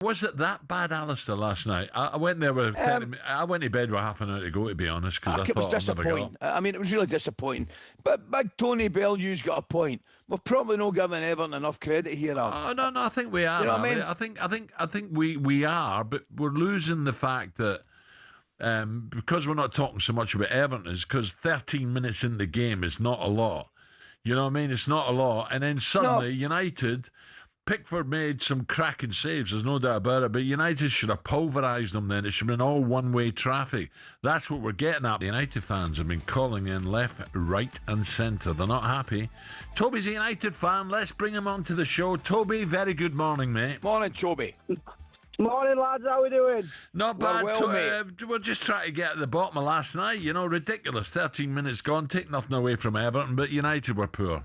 Was it that bad, Alistair, last night? I went there with 30 I went to bed with half an hour to go, to be honest, because I it was thought I'd never get disappointing. up. I mean, it was really disappointing. But big Tony Bellew's got a point. We're probably not giving Everton enough credit here. Oh no, I think we are. You know what I Ali. mean? I think we are, but we're losing the fact that because we're not talking so much about Everton, is because 13 minutes in the game is not a lot. You know what I mean? It's not a lot, and then suddenly United. Pickford made some cracking saves, there's no doubt about it, but United should have pulverised them then. It should have been all one-way traffic. That's what we're getting at. The United fans have been calling in left, right and centre. They're not happy. Toby's a United fan. Let's bring him on to the show. Toby, very good morning, mate. Morning, Toby. Morning, lads. How we doing? Not bad. mate. We're just trying to get at the bottom of last night. You know, ridiculous. 13 minutes gone. Take nothing away from Everton, but United were poor.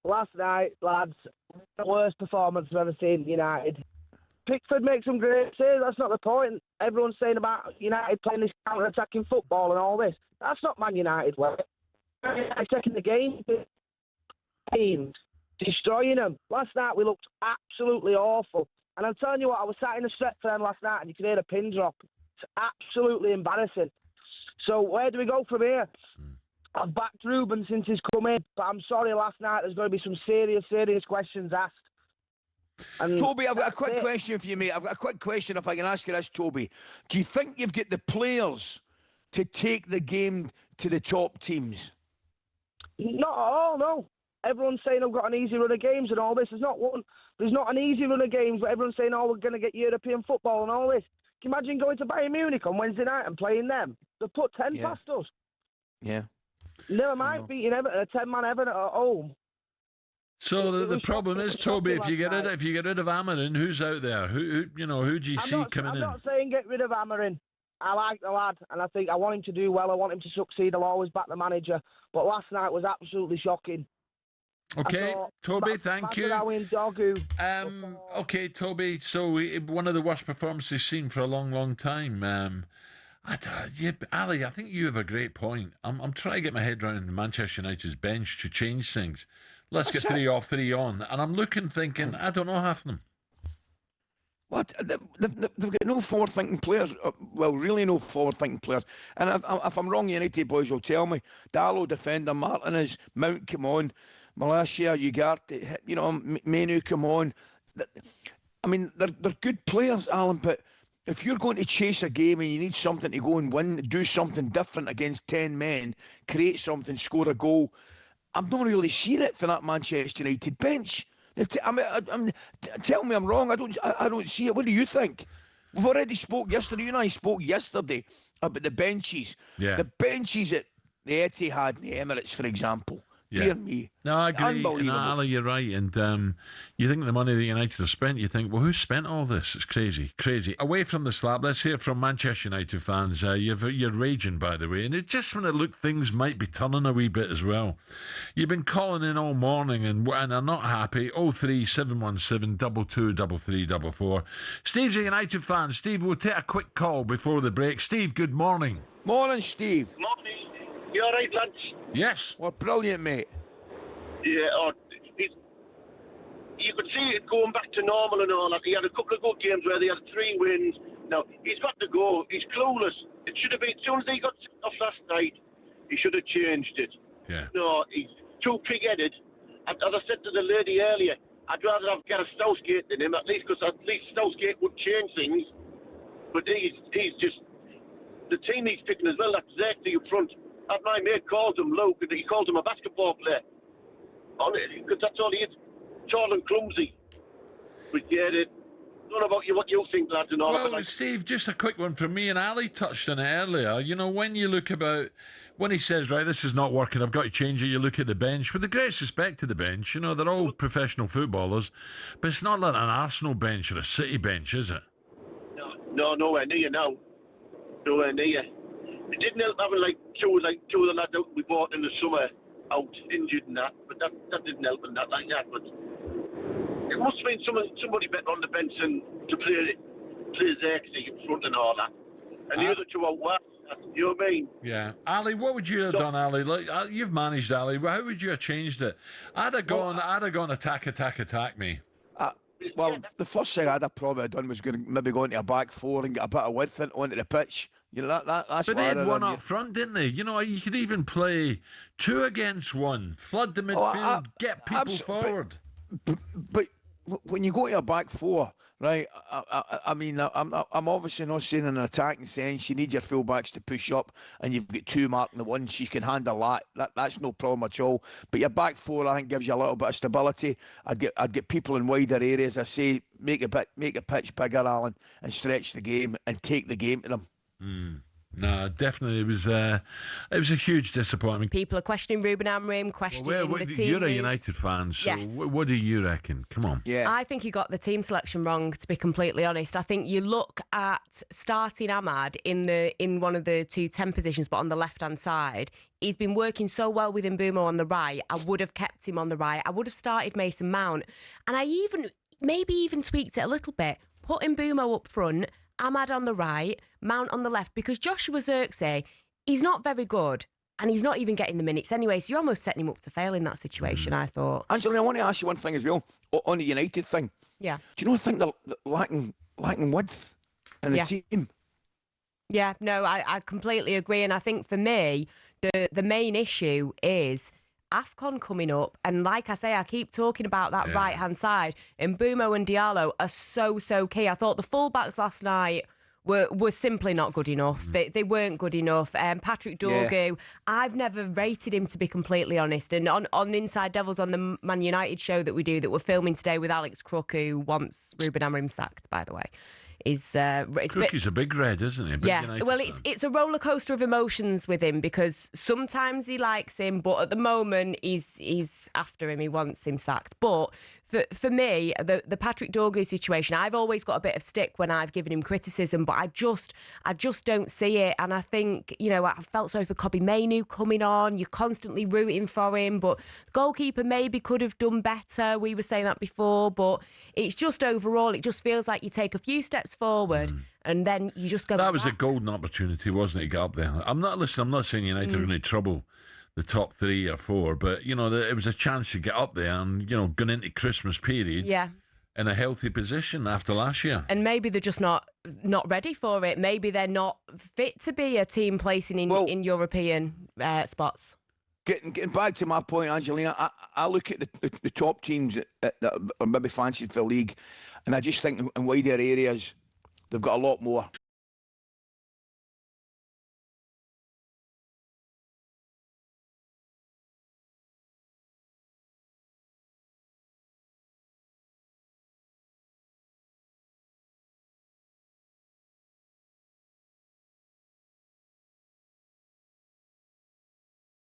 Last night, lads, the worst performance I've ever seen United. Pickford makes some great saves. That's not the point. Everyone's saying about United playing this counter-attacking football and all this. That's not Man United way. Taking the game, teams, destroying them. Last night we looked absolutely awful. And I'm telling you what, I was sat in the Stretford last night and you could hear a pin drop. It's absolutely embarrassing. So where do we go from here? I've backed Ruben since he's come in, but I'm sorry, last night there's going to be some serious questions asked. And Toby, I've got a quick question for you, mate. I've got a quick question, if I can ask you this, Toby. Do you think you've got the players to take the game to the top teams? Not at all, no. Everyone's saying I've got an easy run of games and all this. There's not an easy run of games, but everyone's saying, oh, we're going to get European football and all this. Can you imagine going to Bayern Munich on Wednesday night and playing them? They've put 10 past us. Yeah. Never mind beating Everton, a 10-man Everton at home. So the problem is, Toby, if you get rid of Amorim, who's out there? Who do you see coming in? I'm not saying get rid of Amorim. I like the lad, and I want him to do well. I want him to succeed. I'll always back the manager. But last night was absolutely shocking. Okay, Toby, thank you. Okay, Toby. So one of the worst performances seen for a long, long time. Ali, I think you have a great point. I'm trying to get my head around Manchester United's bench to change things. Let's get 3 off, 3 on. And I'm thinking, I don't know half of them. What? They've got no forward-thinking players. Well, really no forward-thinking players. And if I'm wrong, United boys will tell me. Darlow defender, Martinez, Mount come on, Malacia, Ugarte, Menu come on. I mean, they're good players, Alan, but if you're going to chase a game and you need something to go and win, do something different against 10 men, create something, score a goal, I'm not really seeing it for that Manchester United bench. Tell me I'm wrong. I don't see it. What do you think? We've already spoke yesterday. You and I spoke yesterday about the benches. Yeah. The benches at the Etihad and the Emirates, for example. Yeah. Dear me. No, I agree. No, Ali, you're right. And you think the money that United have spent, you think, well, who spent all this? It's crazy. Away from the slab, let's hear from Manchester United fans. You're raging, by the way. And it just when it looked things might be turning a wee bit as well. You've been calling in all morning and are not happy. 03717 223344. Steve's a United fan. Steve, we'll take a quick call before the break. Steve, good morning. Morning, Steve. Morning. You all right, lads? Yes. Well, brilliant, mate. Yeah, you could see it going back to normal and all that. He had a couple of good games where they had 3 wins. Now, he's got to go. He's clueless. It should have been, as soon as he got off last night, he should have changed it. Yeah. No, he's too pig-headed. As I said to the lady earlier, I'd rather have Gareth Southgate than him, at least, because at least Southgate would change things. But he's just... The team he's picking as well, that's exactly up front. My mate called him Luke, and he called him a basketball player. Because that's all he is. Tall and clumsy. But yeah, I don't know about you, what you think, lads, and all that. Well, Steve, just a quick one from me, and Ali touched on it earlier. You know, when you look about... When he says, right, this is not working, I've got to change it, you look at the bench. With the greatest respect to the bench, they're all professional footballers, but it's not like an Arsenal bench or a City bench, is it? No, nowhere near now. Nowhere near. It didn't help having two of the lads out we bought in the summer out injured and that, but that didn't help in that like that. But it must have been somebody better on the bench than to play Xerxes in front and all that. And the other two out wide, you know what I mean? Yeah. Ali, what would you have done, Ali? You've managed, Ali. How would you have changed it? I'd have gone attack me. Well, the first thing I'd have probably done was maybe go into a back four and get a bit of width onto the pitch. You know, that's But what they I'd had have one done. up front, didn't they? You know, you could even play 2 against 1, flood the midfield, get people forward. But when you go to a back four, right? I mean, I'm obviously not saying in an attacking sense. You need your fullbacks to push up, and you've got 2 marking the one. She can handle that. That's no problem at all. But your back four, I think, gives you a little bit of stability. I'd get people in wider areas. I say make a pitch bigger, Alan, and stretch the game and take the game to them. No, definitely, it was a huge disappointment. People are questioning Ruben Amorim, questioning the team. You're a United fan, so Yes. what do you reckon? Come on. Yeah. I think he got the team selection wrong, to be completely honest. I think you look at starting Ahmad in one of the 2 10 positions, but on the left-hand side. He's been working so well with Mbeumo on the right. I would have kept him on the right. I would have started Mason Mount. And I maybe even tweaked it a little bit. Put Mbeumo up front, Ahmad on the right, Mount on the left, because Joshua Zirkzee, he's not very good, and he's not even getting the minutes anyway, so you're almost setting him up to fail in that situation, I thought. Angelina, I want to ask you one thing as well, on the United thing. Yeah. Do you not think they're lacking width in the team? Yeah, no, I completely agree, and I think for me, the main issue is AFCON coming up, and like I say, I keep talking about that right-hand side, and Mbeumo and Diallo are so key. I thought the fullbacks last night were simply not good enough. They weren't good enough. Patrick Dorgu, I've never rated him, to be completely honest. And on Inside Devils, on the Man United show that we do, that we're filming today with Alex Crook, who wants Ruben Amorim sacked, by the way. He's a big red, isn't he? Well, it's a roller coaster of emotions with him, because sometimes he likes him, but at the moment he's after him. He wants him sacked. But for me, the Patrick Dorgu situation, I've always got a bit of stick when I've given him criticism, but I just don't see it. And I think, I felt sorry for Kobbie Mainoo coming on. You're constantly rooting for him, but the goalkeeper maybe could have done better. We were saying that before, but it's just overall, it just feels like you take a few steps forward and then you just go back. That was a golden opportunity, wasn't it, to get up there? I'm not saying United are going to trouble the top 3 or 4, but, it was a chance to get up there and, going into Christmas period in a healthy position after last year. And maybe they're just not ready for it. Maybe they're not fit to be a team placing in European spots. Getting back to my point, Angelina, I look at the top teams that are maybe fancied for the league, and I just think in wider areas, they've got a lot more.